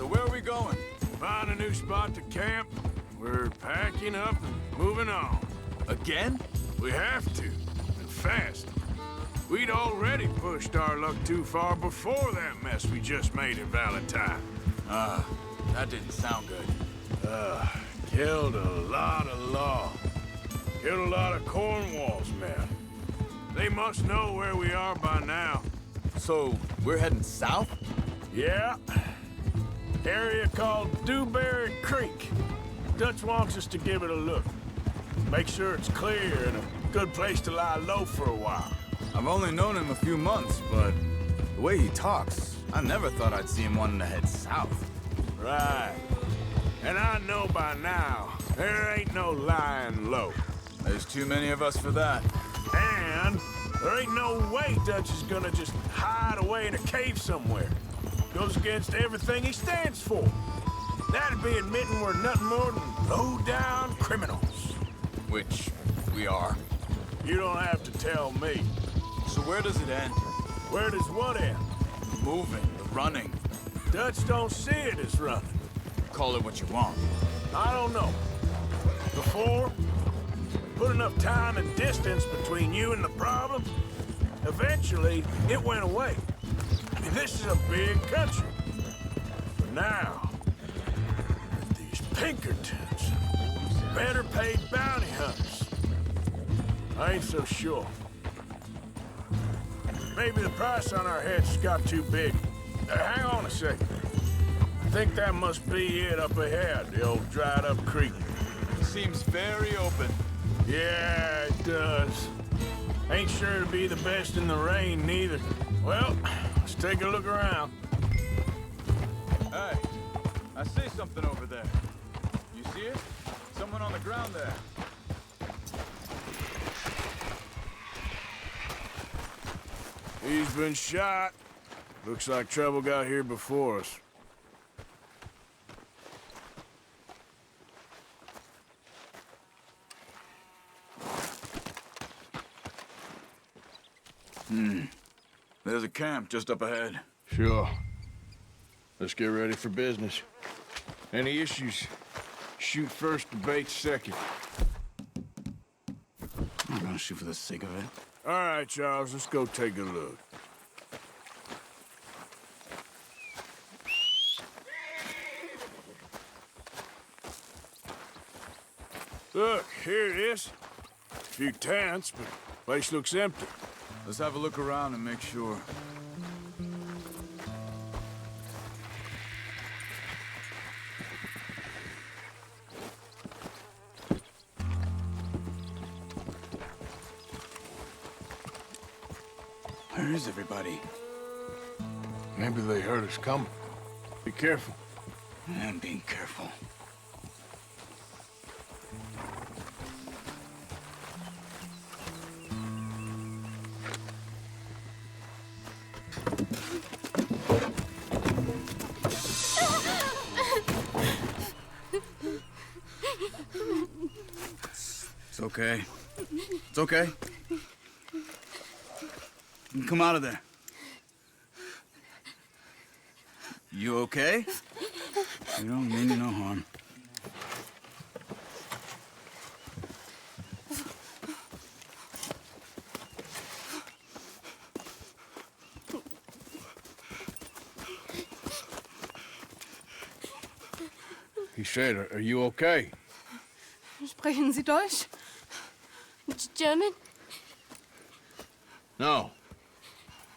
So where are we going? Find a new spot to camp. We're packing up and moving on. Again? We have to, and fast. We'd already pushed our luck too far before that mess we just made at Valentine. That didn't sound good. Killed a lot of law. Killed a lot of Cornwall's men. They must know where we are by now. So, we're heading south? Yeah. Area called Dewberry Creek. Dutch wants us to give it a look. Make sure it's clear and a good place to lie low for a while. I've only known him a few months, but the way he talks, I never thought I'd see him wanting to head south. Right. And I know by now, there ain't no lying low. There's too many of us for that. And there ain't no way Dutch is gonna just hide away in a cave somewhere. Goes against everything he stands for. That'd be admitting we're nothing more than low-down criminals. Which we are. You don't have to tell me. So where does it end? Where does what end? Moving, the running. Dutch don't see it as running. Call it what you want. I don't know. Before, put enough time and distance between you and the problem, eventually it went away. I mean, this is a big country. But now, with these Pinkertons, better paid bounty hunters, I ain't so sure. Maybe the price on our heads got too big. Hang on a second. I think that must be it up ahead, the old dried-up creek. Seems very open. Yeah, it does. Ain't sure to be the best in the rain, neither. Well, let's take a look around. Hey, I see something over there. You see it? Someone on the ground there. He's been shot. Looks like trouble got here before us. There's a camp just up ahead. Sure. Let's get ready for business. Any issues? Shoot first, debate second. I'm gonna shoot for the sake of it. All right, Charles, let's go take a look. Look, here it is. A few tents, but place looks empty. Let's have a look around and make sure. Where is everybody? Maybe they heard us coming. Be careful. I'm being careful. It's okay. It's okay. You can come out of there. You okay? You don't mean you no harm. He said, are you okay? Sprechen Sie Deutsch? German? No.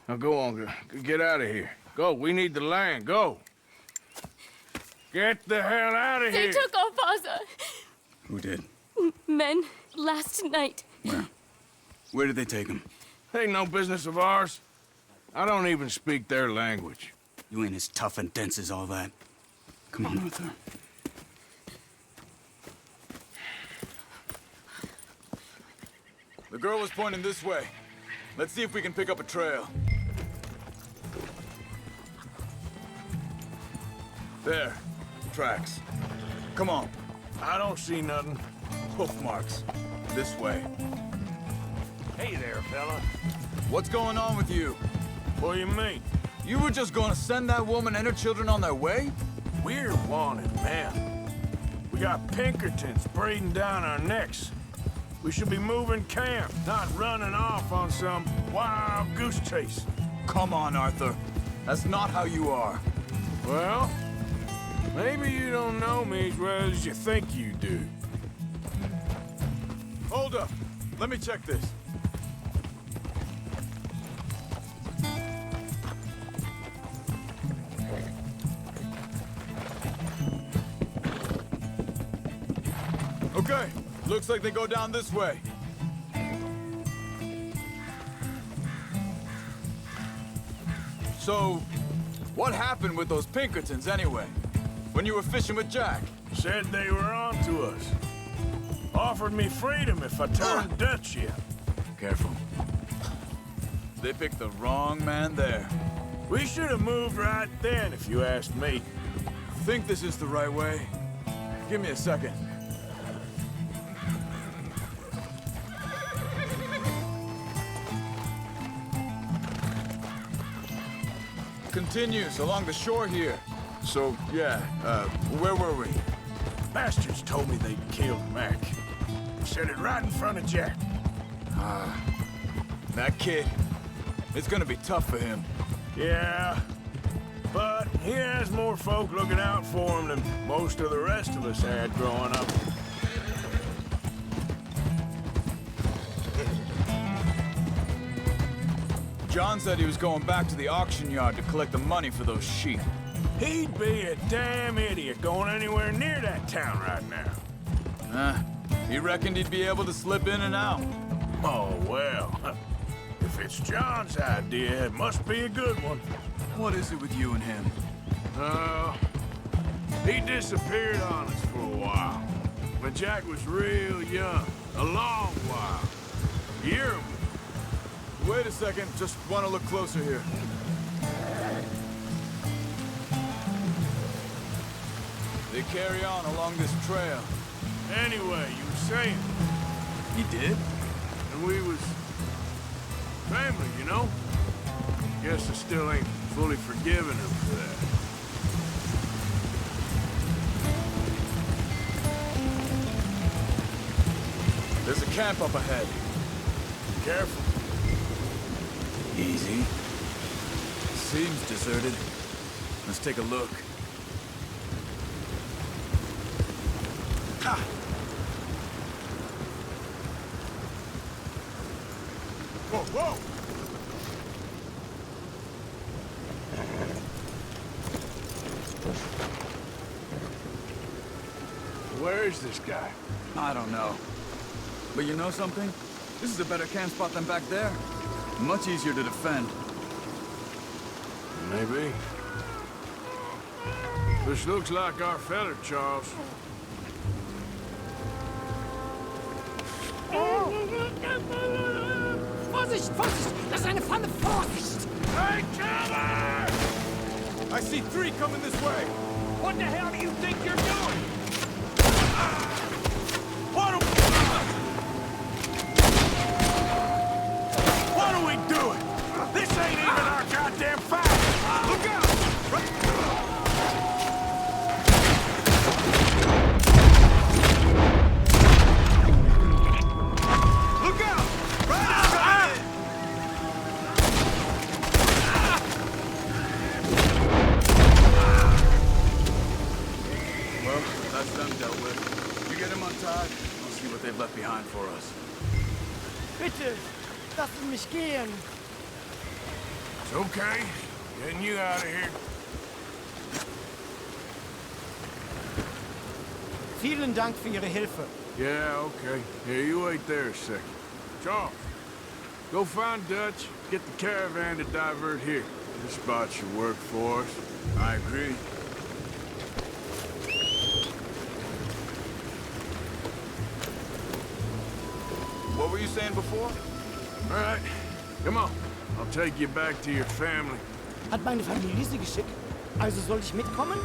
Now go on, get out of here. Go, we need the land, go. Get the hell out of They here. took our father. Who did? Men, last night. Where? Where did they take him? Ain't no business of ours. I don't even speak their language. You ain't as tough and dense as all that. Come on, Arthur. The girl was pointing this way. Let's see if we can pick up a trail. There. Tracks. Come on. I don't see nothing. Hoof marks. This way. Hey there, fella. What's going on with you? What do you mean? You were just going to send that woman and her children on their way? We're wanted men. We got Pinkertons breathing down our necks. We should be moving camp, not running off on some wild goose chase. Come on, Arthur. That's not how you are. Well, maybe you don't know me as well as you think you do. Hold up. Let me check this. Okay, looks like they go down this way. So, what happened with those Pinkertons anyway? When you were fishing with Jack? Said they were on to us. Offered me freedom if I turned Dutch yet. Careful. They picked the wrong man there. We should have moved right then, if you ask me. Think this is the right way? Give me a second. Continues along the shore here. So, yeah, where were we? Bastards told me they'd killed Mac. Said it right in front of Jack. That kid. It's gonna be tough for him. Yeah, but he has more folk looking out for him than most of the rest of us had growing up. John said he was going back to the auction yard to collect the money for those sheep. He'd be a damn idiot going anywhere near that town right now. He reckoned he'd be able to slip in and out. Oh, well. If it's John's idea, it must be a good one. What is it with you and him? He disappeared on us for a while. When Jack was real young. A long while. A year or more. Wait a second, just want to look closer here. They carry on along this trail. Anyway, you were saying, He did? and we was family, you know? Guess I still ain't fully forgiven him for that. There's a camp up ahead. Careful. Easy. Seems deserted. Let's take a look. Ah! Whoa, whoa! Where is this guy? I don't know. But you know something? This is a better camp spot than back there. Much easier to defend. Maybe. This looks like our feller, Charles. Vorsicht, Vorsicht! Das ist eine Pfanne! Vorsicht! Hey, cover! I see 3 coming this way! What the hell do you think you're doing? What are we doing? This ain't even our goddamn fight! Look out! Look out! Right outside! Well, that's them dealt with. You get him untied, we'll see what they've left behind for us. Bitte, lassen mich gehen. It's okay. Getting you out of here. Vielen Dank für Ihre Hilfe. Yeah, okay. Here, you wait there a second. Charles, go find Dutch, get the caravan to divert here. This spot should work for us. I agree. What were you saying before? All right, come on. I'll take you back to your family. Hat meine Familie Sie geschickt? Also soll ich mitkommen?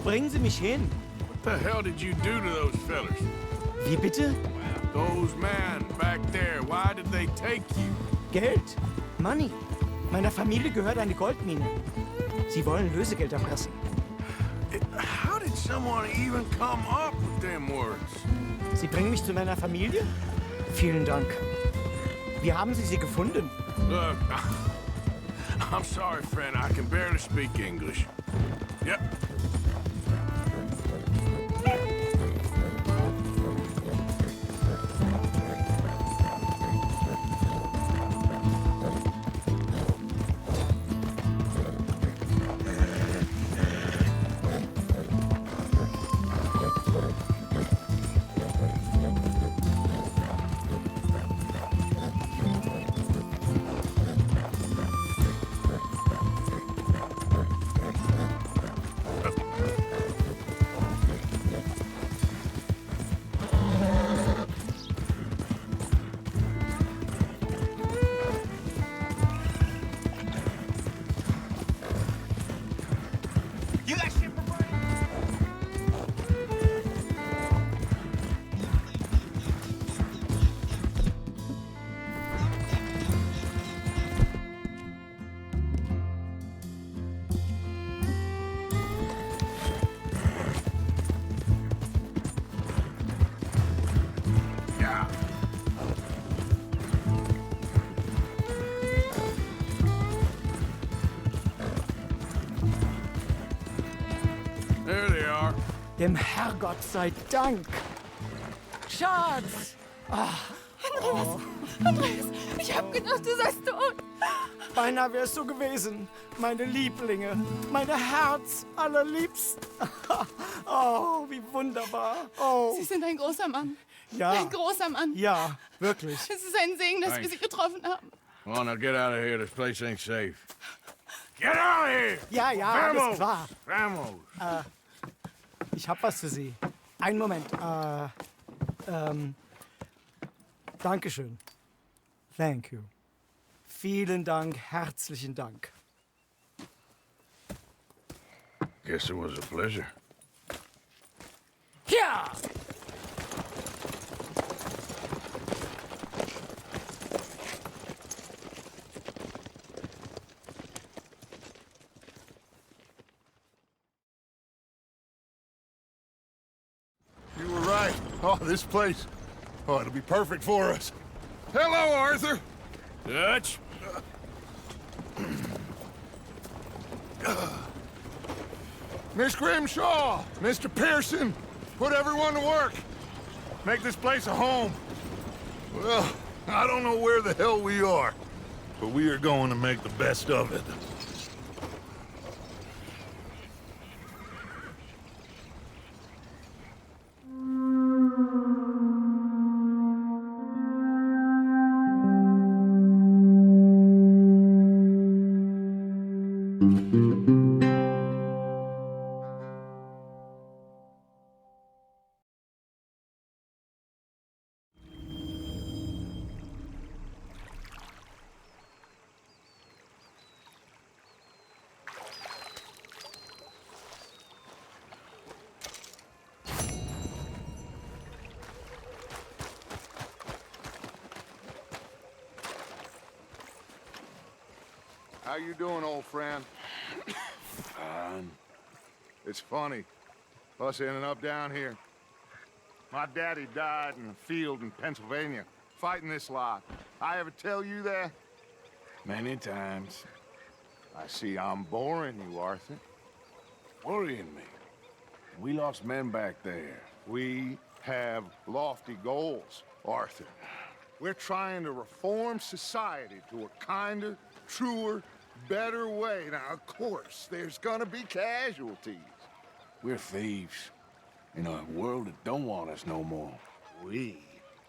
bringen Sie mich hin? What the hell did you do to those fellers? Wie bitte? Those men back there, why did they take you? Geld. Money. Meiner Familie gehört eine Goldmine. Sie wollen Lösegeld erpressen. How did someone even come up with them words? Sie bringen mich zu meiner Familie? Vielen Dank. Wie haben Sie sie gefunden? Look, I'm sorry, friend. I can barely speak English. Yep. There they are. Dem Herrgott sei Dank. Schatz! Andreas, ich hab gedacht, du seist tot. Beinahe wär's so gewesen. Meine Lieblinge. Meine Herz allerliebsten. Oh, wie wunderbar. Oh, Sie sind ein großer Mann. ja. Ein großer Mann. Ja, wirklich. Es ist ein Segen, dass wir Thanks. Sie getroffen haben. Come on, now get out of here. This place ain't safe. Get out of here! Ja, ja, alles klar. Vamos! Ich hab was für Sie. Einen Moment. Dankeschön. Thank you. Vielen Dank, herzlichen Dank. Guess it was a pleasure. Ja! You were right. Oh, this place. Oh, it'll be perfect for us. Hello, Arthur. Dutch? Miss Grimshaw, Mr. Pearson, put everyone to work. Make this place a home. Well, I don't know where the hell we are, but we are going to make the best of it. How you doing, old friend? Fine. It's funny, us ending up down here. My daddy died in a field in Pennsylvania, fighting this lot. I ever tell you that? Many times. I see I'm boring you, Arthur. Worrying me. We lost men back there. We have lofty goals, Arthur. We're trying to reform society to a kinder, truer, better way. Now, of course, there's gonna be casualties. We're thieves. In a world that don't want us no more. We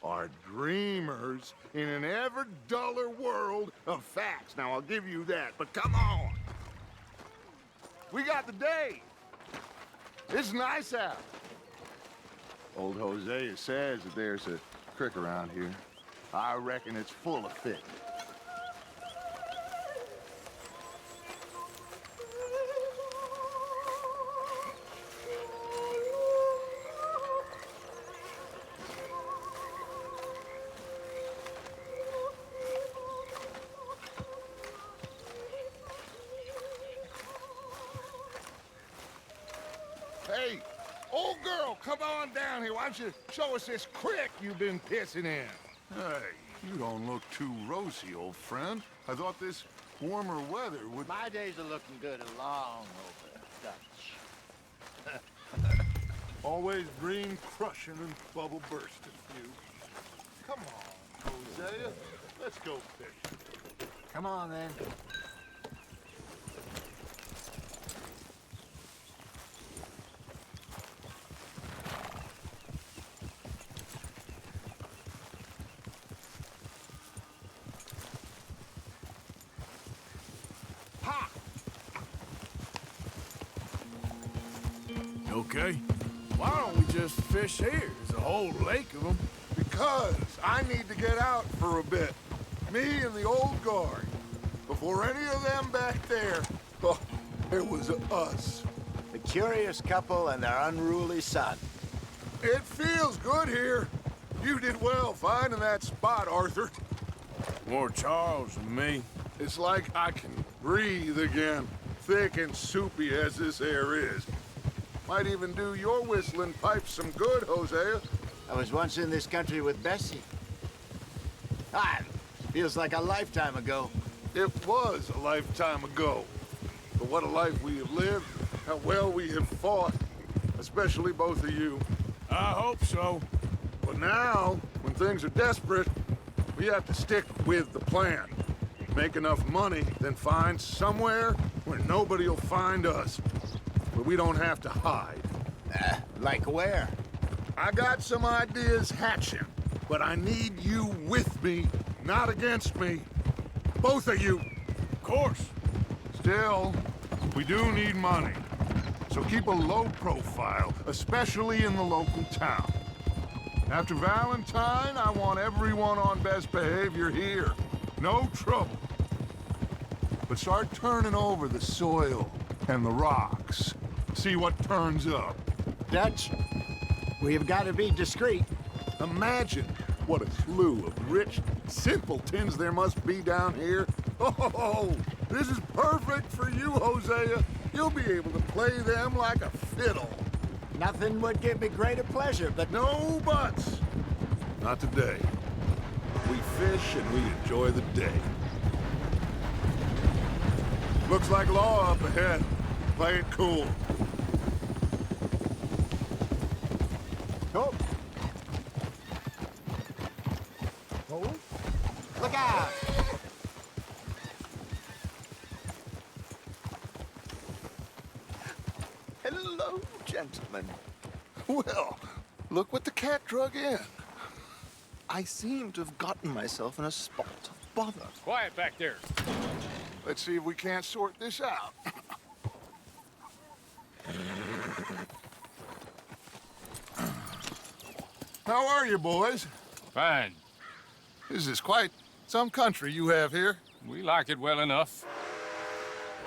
are dreamers in an ever duller world of facts. Now, I'll give you that, but come on. We got the day. It's nice out. Old Hosea says that there's a creek around here. I reckon it's full of fish. come on down here. Why don't you show us this creek you've been pissing in? Hey, you don't look too rosy, old friend. I thought this warmer weather would... My days are looking good along over Dutch. Always dream crushing and bubble bursting, you. Come on, Hosea. Let's go fishing. Come on, then. Okay. Why don't we just fish here? There's a whole lake of them. Because I need to get out for a bit. Me and the old guard. Before any of them back there, oh, it was us. The curious couple and their unruly son. It feels good here. You did well finding that spot, Arthur. More Charles than me. It's like I can breathe again, thick and soupy as this air is. Might even do your whistling pipes some good, Hosea. I was once in this country with Bessie. Feels like a lifetime ago. It was a lifetime ago. But what a life we have lived, how well we have fought, especially both of you. I hope so. But now, when things are desperate, we have to stick with the plan. Make enough money, then find somewhere where nobody will find us. Where we don't have to hide. Like where? I got some ideas hatching, but I need you with me, not against me. Both of you. Of course. Still, we do need money. So keep a low profile, especially in the local town. After Valentine, I want everyone on best behavior here. No trouble. But start turning over the soil and the rocks. See what turns up. Dutch, we've got to be discreet. Imagine what a slew of rich simpletons there must be down here. Oh, this is perfect for you, Hosea. You'll be able to play them like a fiddle. Nothing would give me greater pleasure, but No buts. Not today. We fish and we enjoy the day. Looks like law up ahead. Play it cool. Oh. Oh. Look out! Hello, gentlemen. Well, look what the cat drug in. I seem to have gotten myself in a spot of bother. Quiet back there. Let's see if we can't sort this out. How are you, boys? Fine. This is quite some country you have here. We like it well enough.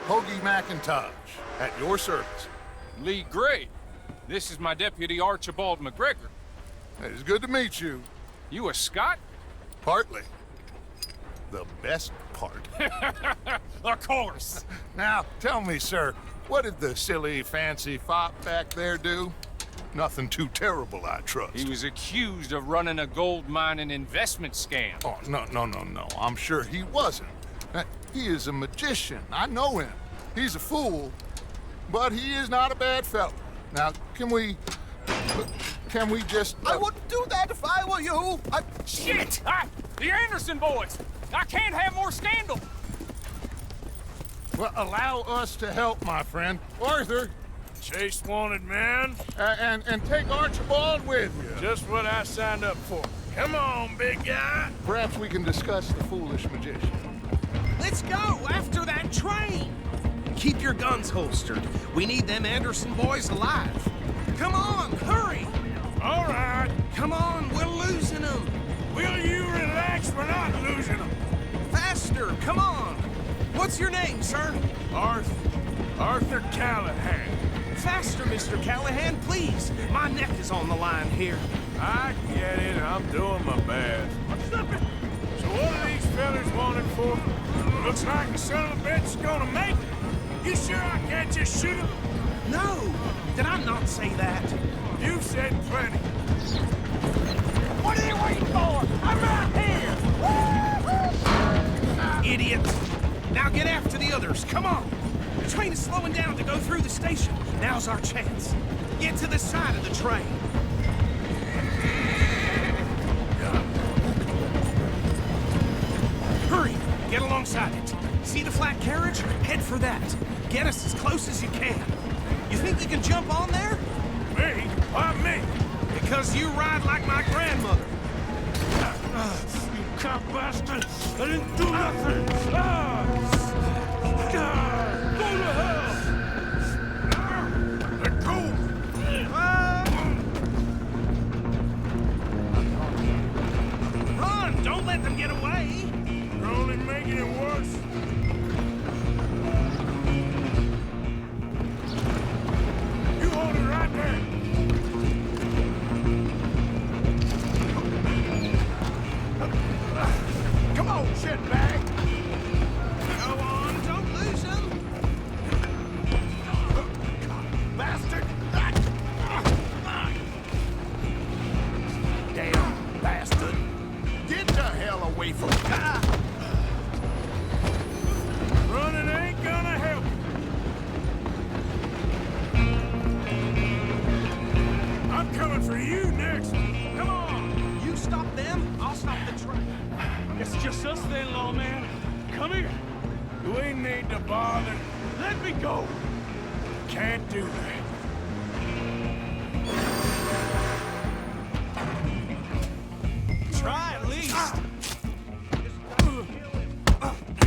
Hoagie McIntosh, at your service. Lee Gray. This is my deputy Archibald McGregor. It is good to meet you. You a Scot? Partly. The best part. Of course. Now, tell me, sir, what did the silly, fancy fop back there do? Nothing too terrible, I trust. He was accused of running a gold mining investment scam. Oh, no. I'm sure he wasn't. He is a magician. I know him. He's a fool, but he is not a bad fellow. Now, can we just... I wouldn't do that if I were you. Shit! The Anderson boys! I can't have more scandal! Well, allow us to help, my friend. Arthur, Chase wanted man. and take Archibald with you. Just what I signed up for. Come on, big guy. Perhaps we can discuss the foolish magician. Let's go after that train! Keep your guns holstered. We need them Anderson boys alive. Come on, hurry! All right. Come on, we're losing them. Will you relax? We're not losing them. Faster, come on. What's your name, sir? Arthur Callahan. Faster, Mr. Callahan, please. My neck is on the line here. I get it. I'm doing my best. So what are these fellas wanted for? Looks like the son of a bitch is gonna make it. You sure I can't just shoot him? No, did I not say that? You said plenty. What are you waiting for? I'm right here! Idiot! Now get after the others, come on! The train is slowing down to go through the station. Now's our chance. Get to the side of the train. Hurry! Get alongside it. See the flat carriage? Head for that. Get us as close as you can. You think you can jump on there? Me? Why me? Because you ride like my grandmother. You cop bastard! I didn't do nothing! Go to hell! Let go! Run! Don't let them get away! You're only making it worse. You hold it right there. Come on, shitbag! Go on, don't lose them! Bastard! Damn bastard! Get the hell away from me! Running ain't gonna help you. I'm coming for you next. Come on! You stop them, I'll stop the train. It's just us then, lawman. Come here. We need to bother. Let me go. Can't do that. Try at least.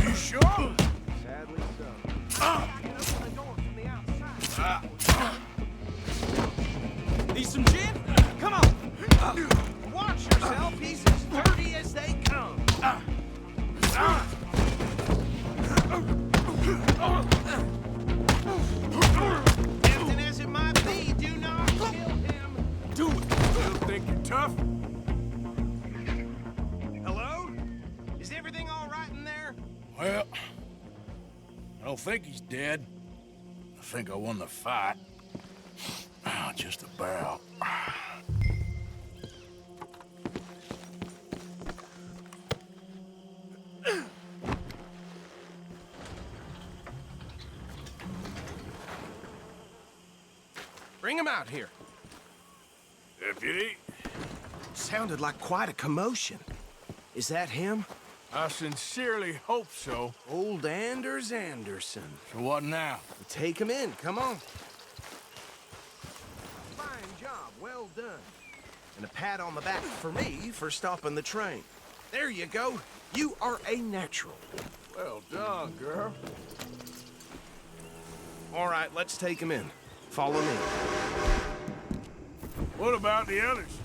You sure? Sadly so. Get up the door from the outside. Need some gin? Come on. Watch yourself. He's as dirty as they come. Tempting as it might be, do not kill him. Do it. You think you're tough? Hello? Is everything all right in there? Well, I don't think he's dead. I think I won the fight. Just about. Bring him out here. Deputy, Sounded like quite a commotion. Is that him? I sincerely hope so. Old Anders Anderson. So what now? Take him in, come on. Fine job, well done. And a pat on the back for me for stopping the train. There you go. You are a natural. Well done, girl. All right, let's take him in. Follow me. What about the others?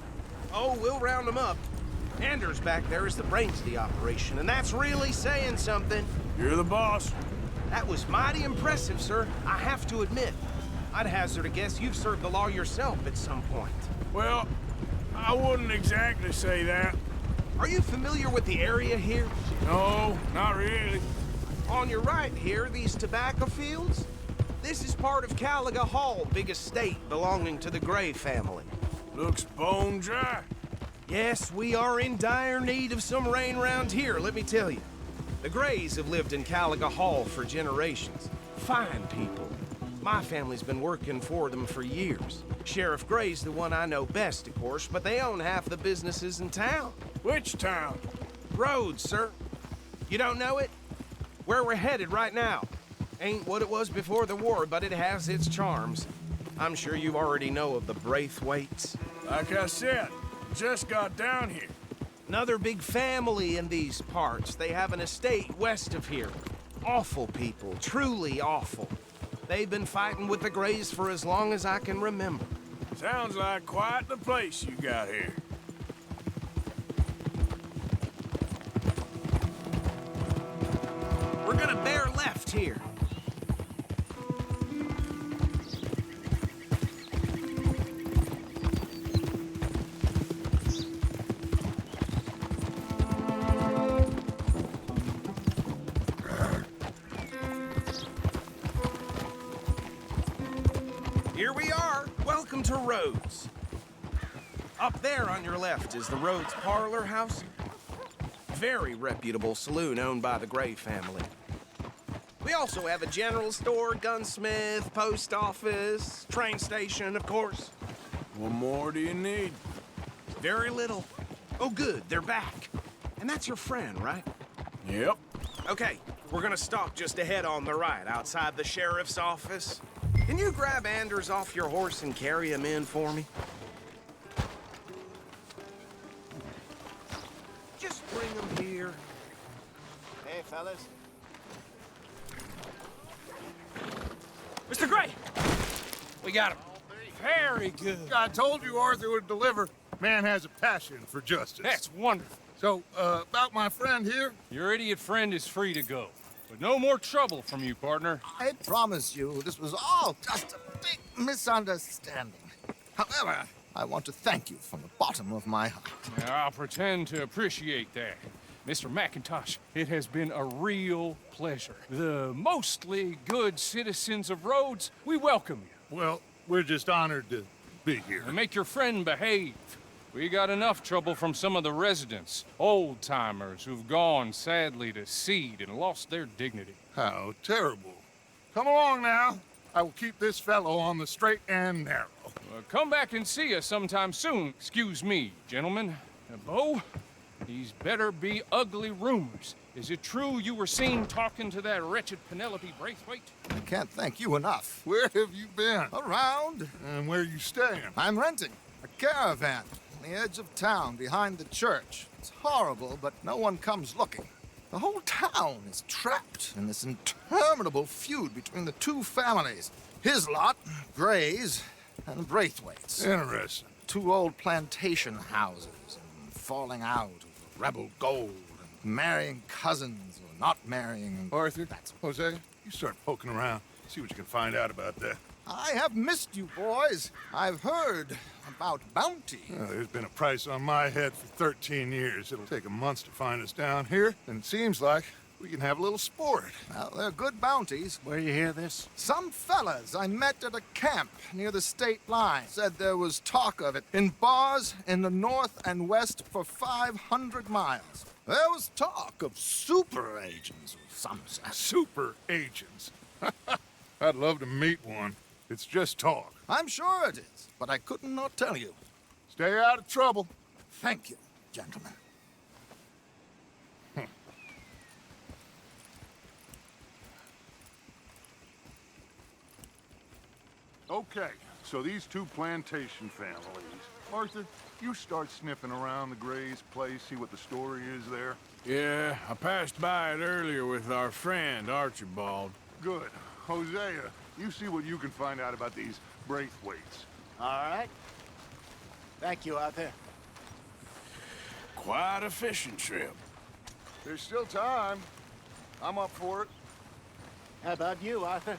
Oh, we'll round them up. Anders back there is the brains of the operation, and that's really saying something. You're the boss. That was mighty impressive, sir. I have to admit. I'd hazard a guess you've served the law yourself at some point. Well, I wouldn't exactly say that. Are you familiar with the area here? No, not really. On your right here, these tobacco fields? This is part of Caliga Hall, big estate belonging to the Gray family. Looks bone dry. Yes, we are in dire need of some rain around here, let me tell you. The Grays have lived in Caliga Hall for generations. Fine people. My family's been working for them for years. Sheriff Gray's the one I know best, of course, but they own half the businesses in town. Which town? Rhodes, sir. You don't know it? Where we're headed right now. Ain't what it was before the war, but it has its charms. I'm sure you already know of the Braithwaites. Like I said, just got down here. Another big family in these parts. They have an estate west of here. Awful people, truly awful. They've been fighting with the Grays for as long as I can remember. Sounds like quite the place you got here. We're gonna bear left here. Here we are. Welcome to Rhodes. Up there on your left is the Rhodes Parlor House. Very reputable saloon owned by the Gray family. We also have a general store, gunsmith, post office, train station, of course. What more do you need? Very little. Oh, good, they're back. And that's your friend, right? Yep. Okay, we're gonna stop just ahead on the right, outside the sheriff's office. Can you grab Anders off your horse and carry him in for me? Just bring him here. Hey, fellas. Mr. Gray! We got him. Very good. I told you Arthur would deliver. Man has a passion for justice. That's wonderful. So, about my friend here? Your idiot friend is free to go. But no more trouble from you, partner. I promise you, this was all just a big misunderstanding. However, I want to thank you from the bottom of my heart. I'll pretend to appreciate that. Mr. McIntosh, it has been a real pleasure. The mostly good citizens of Rhodes, we welcome you. Well, we're just honored to be here. And make your friend behave. We got enough trouble from some of the residents, old-timers who've gone, sadly, to seed and lost their dignity. How terrible. Come along now. I will keep this fellow on the straight and narrow. Come back and see us sometime soon. Excuse me, gentlemen. Bo, these better be ugly rumors. Is it true you were seen talking to that wretched Penelope Braithwaite? I can't thank you enough. Where have you been? Around. And where you staying? I'm renting a caravan on the edge of town behind the church. It's horrible, but no one comes looking. The whole town is trapped in this interminable feud between the two families. His lot, Gray's, and Braithwaite's. Interesting. Two old plantation houses and falling out of rebel gold and marrying cousins or not marrying. Arthur, Jose, you start poking around. See what you can find out about that. I have missed you, boys. I've heard about bounty. There's been a price on my head for 13 years. It'll take a month to find us down here, and it seems like we can have a little sport. Well, they're good bounties. Where you hear this? Some fellas I met at a camp near the state line said there was talk of it in bars in the north and west for 500 miles. There was talk of super agents of some sort. Super agents. I'd love to meet one. It's just talk. I'm sure it is, but I couldn't not tell you. Stay out of trouble. Thank you, gentlemen. Okay, so these two plantation families. Arthur, you start sniffing around the Gray's place, see what the story is there. Yeah, I passed by it earlier with our friend, Archibald. Good. Hosea, you see what you can find out about these Braithwaites. All right. Thank you, Arthur. Quite a fishing trip. There's still time. I'm up for it. How about you, Arthur?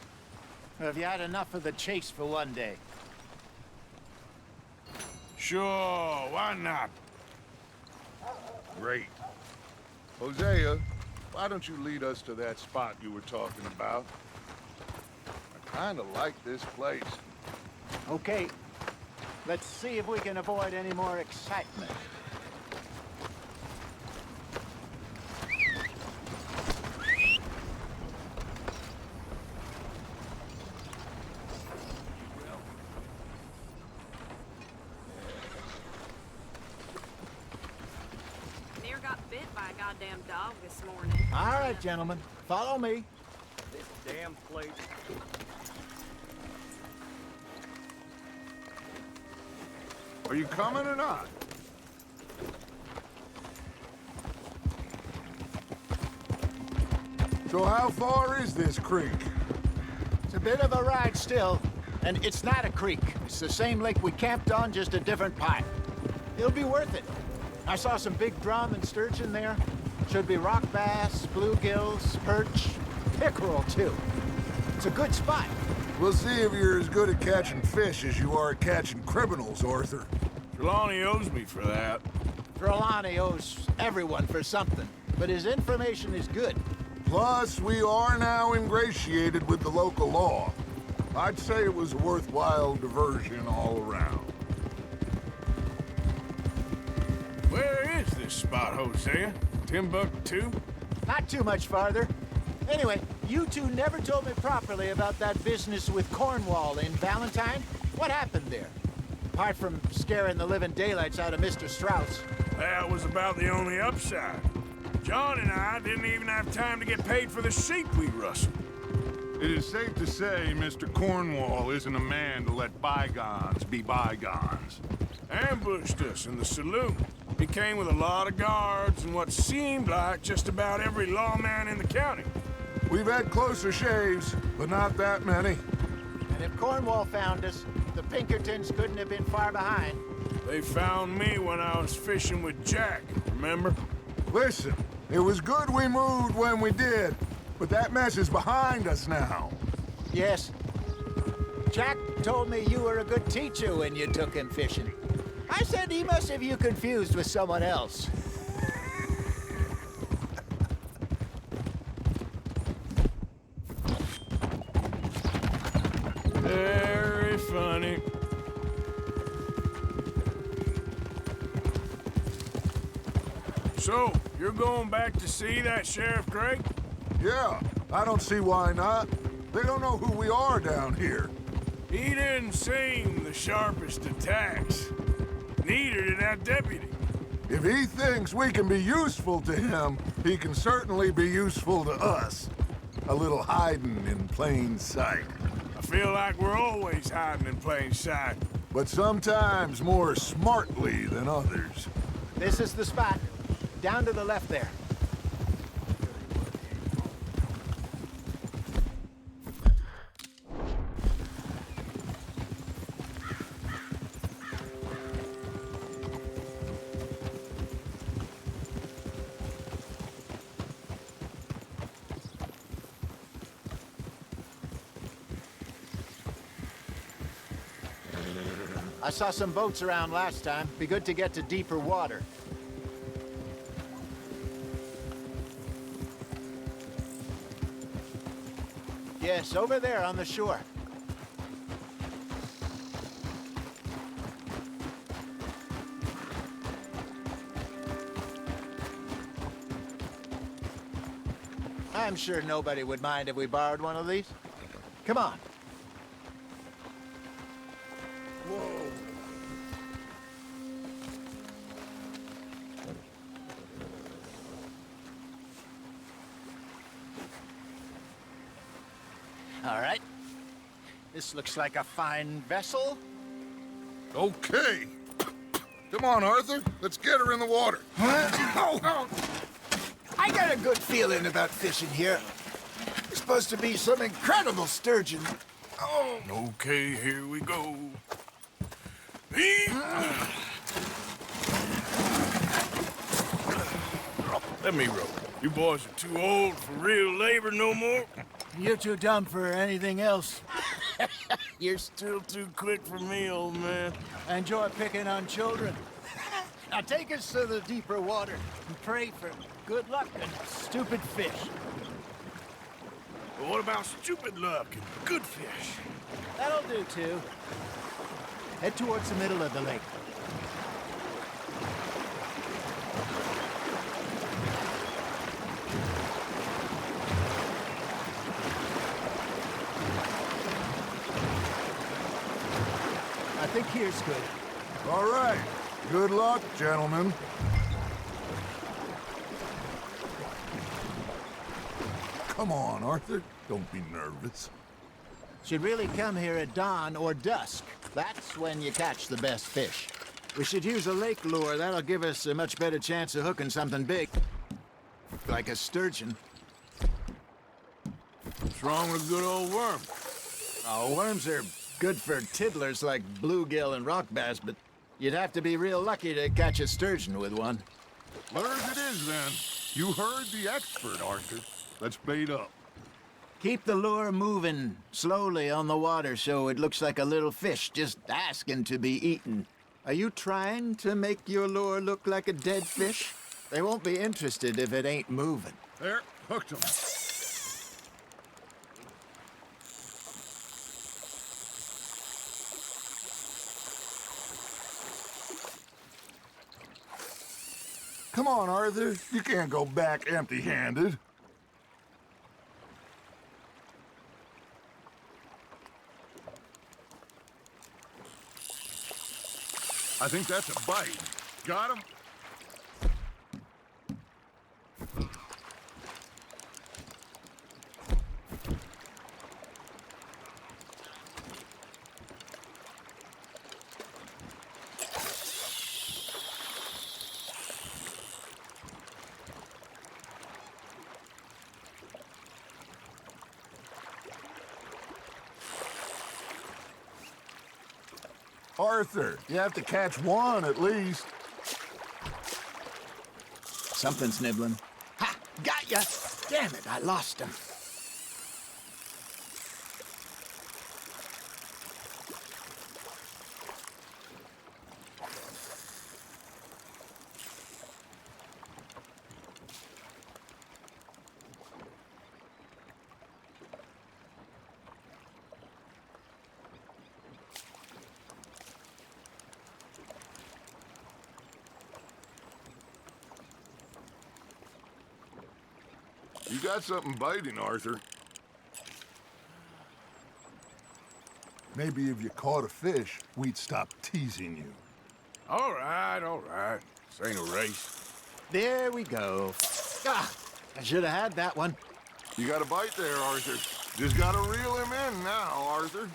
Or have you had enough of the chase for one day? Sure, why not? Great. Hosea, why don't you lead us to that spot you were talking about? I kind of like this place. Okay. Let's see if we can avoid any more excitement. Near got bit by a goddamn dog this morning. All right, gentlemen. Follow me. This damn place. Are you coming or not? So how far is this creek? It's a bit of a ride still, and it's not a creek. It's the same lake we camped on, just a different part. It'll be worth it. I saw some big drum and sturgeon there. Should be rock bass, bluegills, perch, pickerel too. It's a good spot. We'll see if you're as good at catching fish as you are at catching criminals, Arthur. Trelawney owes me for that. Trelawney owes everyone for something, but his information is good. Plus, we are now ingratiated with the local law. I'd say it was a worthwhile diversion all around. this spot, Hosea? Timbuktu? Not too much farther. Anyway, you two never told me properly about that business with Cornwall in Valentine. What happened there? Apart from scaring the living daylights out of Mr. Strauss. That was about the only upside. John and I didn't even have time to get paid for the sheep we rustled. It is safe to say Mr. Cornwall isn't a man to let bygones be bygones. Ambushed us in the saloon. He came with a lot of guards and what seemed like just about every lawman in the county. We've had closer shaves, but not that many. And if Cornwall found us, the Pinkertons couldn't have been far behind. They found me when I was fishing with Jack, remember? Listen, it was good we moved when we did, but that mess is behind us now. Yes. Jack told me you were a good teacher when you took him fishing. I said he must have you confused with someone else. Very funny. So, you're going back to see that Sheriff Craig? Yeah, I don't see why not. They don't know who we are down here. He didn't seem the sharpest attacks. Neither did that deputy. If he thinks we can be useful to him, he can certainly be useful to us. A little hiding in plain sight. I feel like we're always hiding in plain sight. But sometimes more smartly than others. This is the spot. Down to the left there. I saw some boats around last time. Be good to get to deeper water. Yes, over there on the shore. I'm sure nobody would mind if we borrowed one of these. Come on. All right. This looks like a fine vessel. Okay. Come on, Arthur. Let's get her in the water. Oh. I got a good feeling about fishing here. It's supposed to be some incredible sturgeon. Oh. Okay, here we go. Let me row. You boys are too old for real labor no more. You're too dumb for anything else. You're still too quick for me, old man. I enjoy picking on children. Now take us to the deeper water and pray for good luck and stupid fish. But what about stupid luck and good fish? That'll do, too. Head towards the middle of the lake. I think here's good. All right. Good luck, gentlemen. Come on, Arthur. Don't be nervous. Should really come here at dawn or dusk. That's when you catch the best fish. We should use a lake lure. That'll give us a much better chance of hooking something big. Like a sturgeon. What's wrong with a good old worm? Oh, worms are good for tiddlers like bluegill and rock bass, but you'd have to be real lucky to catch a sturgeon with one. Lures it is, then. You heard the expert, Arthur. Let's bait up. Keep the lure moving slowly on the water so it looks like a little fish just asking to be eaten. Are you trying to make your lure look like a dead fish? They won't be interested if it ain't moving. There, hooked him. Come on, Arthur. You can't go back empty-handed. I think that's a bite. Got him? Arthur, you have to catch one at least. Something's nibbling. Ha! Got ya! Damn it, I lost him. You got something biting, Arthur. Maybe if you caught a fish, we'd stop teasing you. All right, all right. This ain't a race. There we go. Ah, I should have had that one. You got a bite there, Arthur. Just gotta reel him in now, Arthur.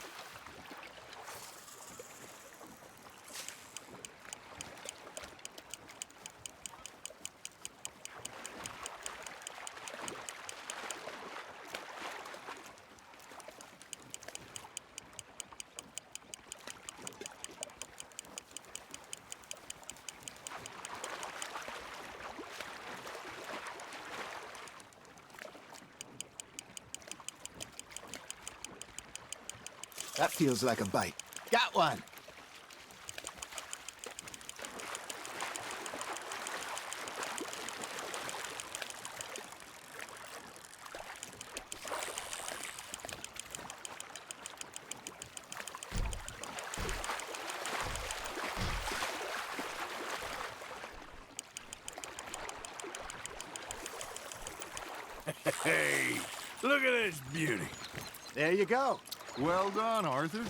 That feels like a bite. Got one. Hey, look at this beauty. There you go. Well done, Arthur.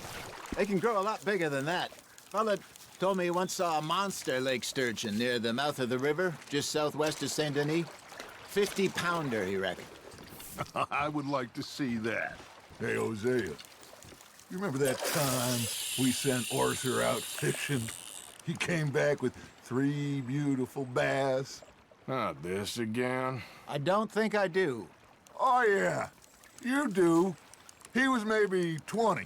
They can grow a lot bigger than that. Fella told me he once saw a monster lake sturgeon near the mouth of the river, just southwest of Saint Denis. 50-pounder, he reckoned. I would like to see that. Hey, Hosea, you remember that time we sent Arthur out fishing? He came back with 3 beautiful bass. Not this again. I don't think I do. Oh, yeah, you do. He was maybe 20,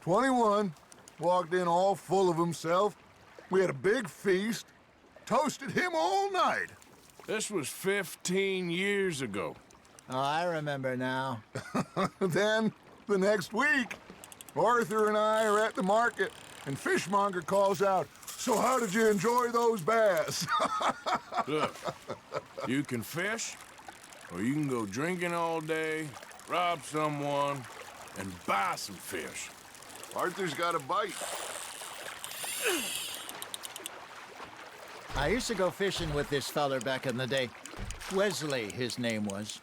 21, walked in all full of himself. We had a big feast, toasted him all night. This was 15 years ago. Oh, I remember now. Then, the next week, Arthur and I are at the market, and Fishmonger calls out, "So how did you enjoy those bass?" Look, you can fish, or you can go drinking all day, rob someone, and buy some fish. Arthur's got a bite. I used to go fishing with this feller back in the day. Wesley, his name was.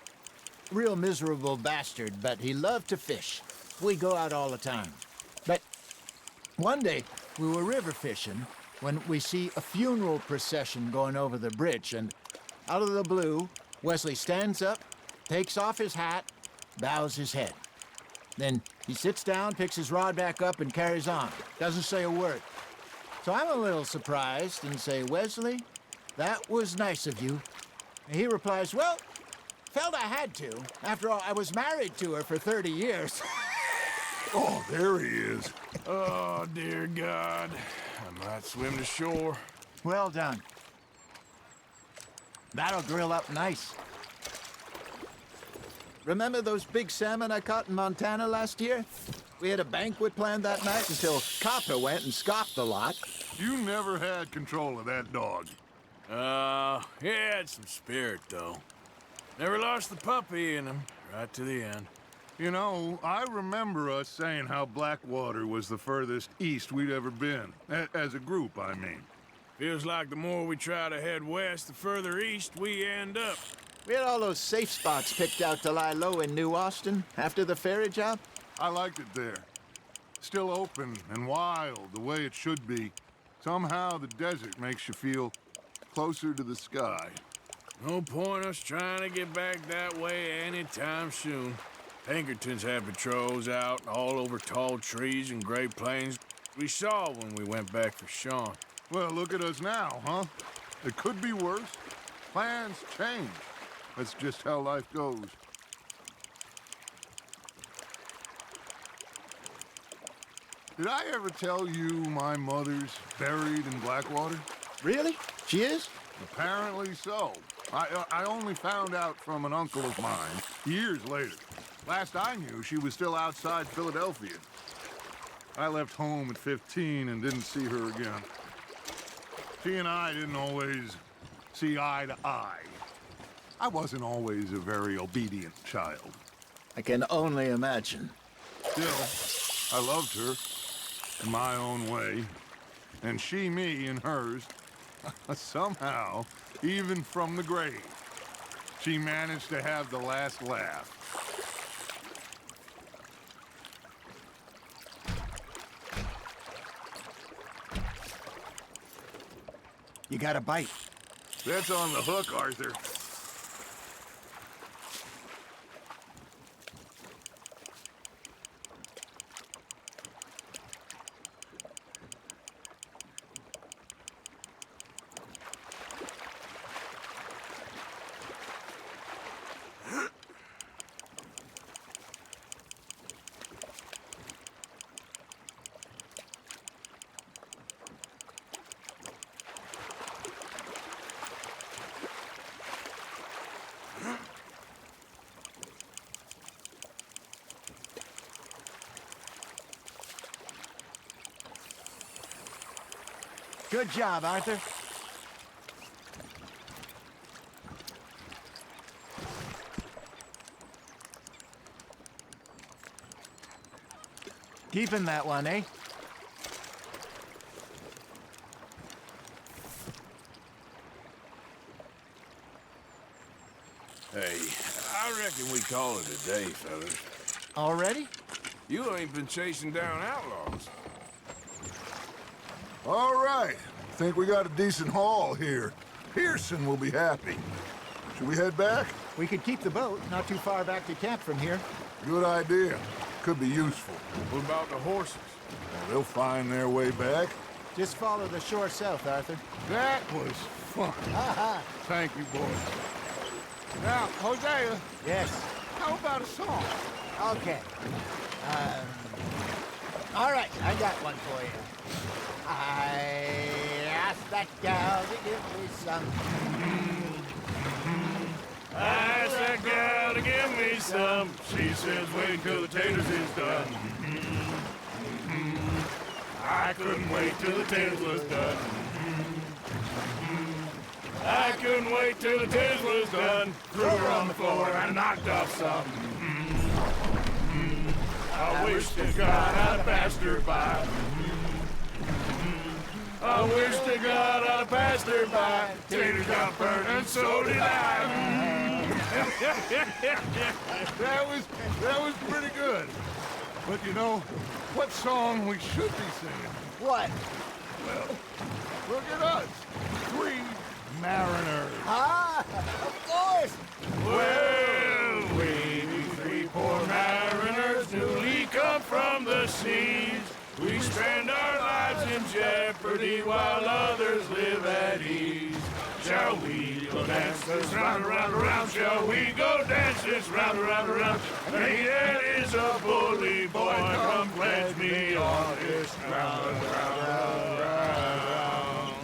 Real miserable bastard, but he loved to fish. We'd go out all the time. But one day, we were river fishing when we see a funeral procession going over the bridge, and out of the blue, Wesley stands up, takes off his hat, bows his head. Then he sits down, picks his rod back up, and carries on. Doesn't say a word. So I'm a little surprised and say, "Wesley, that was nice of you." And he replies, "Well, felt I had to. After all, I was married to her for 30 years. Oh, there he is. Oh, dear God. I might swim to shore. Well done. That'll grill up nice. Remember those big salmon I caught in Montana last year? We had a banquet planned that night until Copper went and scoffed the lot. You never had control of that dog. He had some spirit, though. Never lost the puppy in him, right to the end. You know, I remember us saying how Blackwater was the furthest east we'd ever been. As a group, I mean. Feels like the more we try to head west, the further east we end up. We had all those safe spots picked out to lie low in New Austin after the ferry job. I liked it there. Still open and wild, the way it should be. Somehow the desert makes you feel closer to the sky. No point us trying to get back that way anytime soon. Pinkertons had patrols out all over tall trees and Great Plains. We saw when we went back for Sean. Well, look at us now, huh? It could be worse. Plans change. That's just how life goes. Did I ever tell you my mother's buried in Blackwater? Really? She is? Apparently so. I only found out from an uncle of mine years later. Last I knew, she was still outside Philadelphia. I left home at 15 and didn't see her again. She and I didn't always see eye to eye. I wasn't always a very obedient child. I can only imagine. Still, I loved her in my own way, and she me in hers. Somehow, even from the grave, she managed to have the last laugh. You got a bite. That's on the hook, Arthur. Good job, Arthur. Keeping that one, eh? Hey, I reckon we call it a day, fellas. Already? You ain't been chasing down outlaws. All right. Think we got a decent haul here. Pearson will be happy. Should we head back? We could keep the boat not too far back to camp from here. Good idea. Could be useful. What about the horses? Well, they'll find their way back. Just follow the shore south, Arthur. That was fun. Thank you, boys. Now, Hosea, Yes. how about a song? Okay. All right, I got one for you. I asked that gal to give me some. I asked that gal to give me some. She says wait till the taters is done. I couldn't wait till the taters was done. I couldn't wait till the taters was done. Threw her on the floor and knocked off some. I wish to God I'd passed her by. I wish to God I'd passed her by. Taters got burnt and so did I. That was pretty good. But you know, what song we should be singing? What? Well, look at us. 3 mariners. Ah, of course. Well, we 3 poor mariners newly come from the seas. We spend our lives in jeopardy while others live at ease. Shall we go dance this round, around, around? Shall we go dance this round, around, around? Hey, that is a bully boy. Come pledge me on this round, round, round.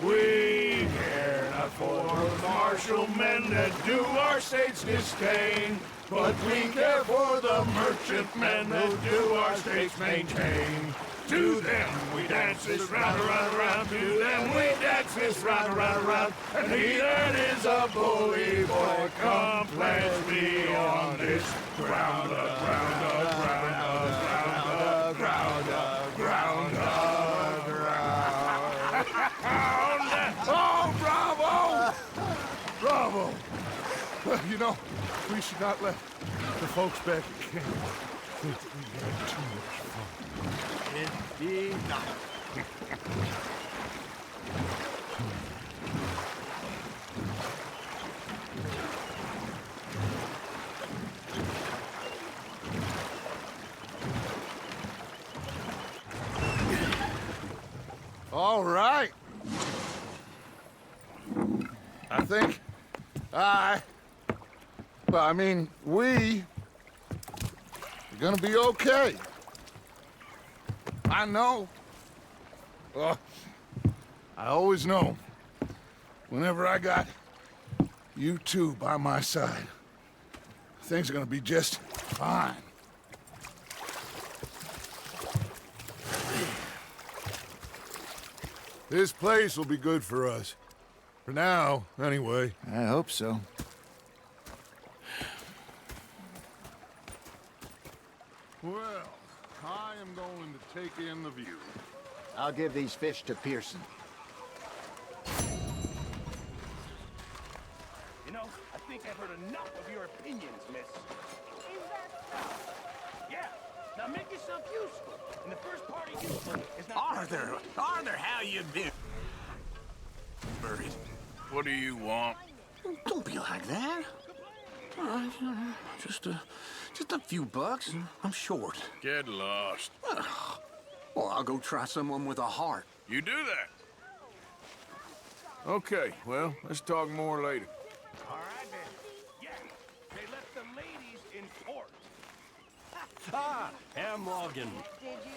We care not for the martial men that do our state's disdain, but we care for the merchantmen that do our states maintain. To them we dance this round, around, around. To them we dance this round, around, around. And he that is a bully boy, come pledge me on this ground, ground, ground, ground, ground, ground, ground, ground. Well, you know, we should not let the folks back at camp think that we had too much fun. Indeed not. All right. I think well, I mean, we are gonna be okay. I know. Well, I always know whenever I got you two by my side, things are gonna be just fine. This place will be good for us. For now, anyway. I hope so. Well, I am going to take in the view. I'll give these fish to Pearson. You know, I think I've heard enough of your opinions, miss. Is that so? Yeah. Now make yourself useful. And the first part of useful is not... Arthur, how you been? Buried. What do you want? Don't be like that. Just a few bucks. I'm short. Get lost. Well, I'll go try someone with a heart. You do that. Okay, well, let's talk more later. All right, then. Yeah, they left the ladies in port. Ah, Ham Morgan. Did you?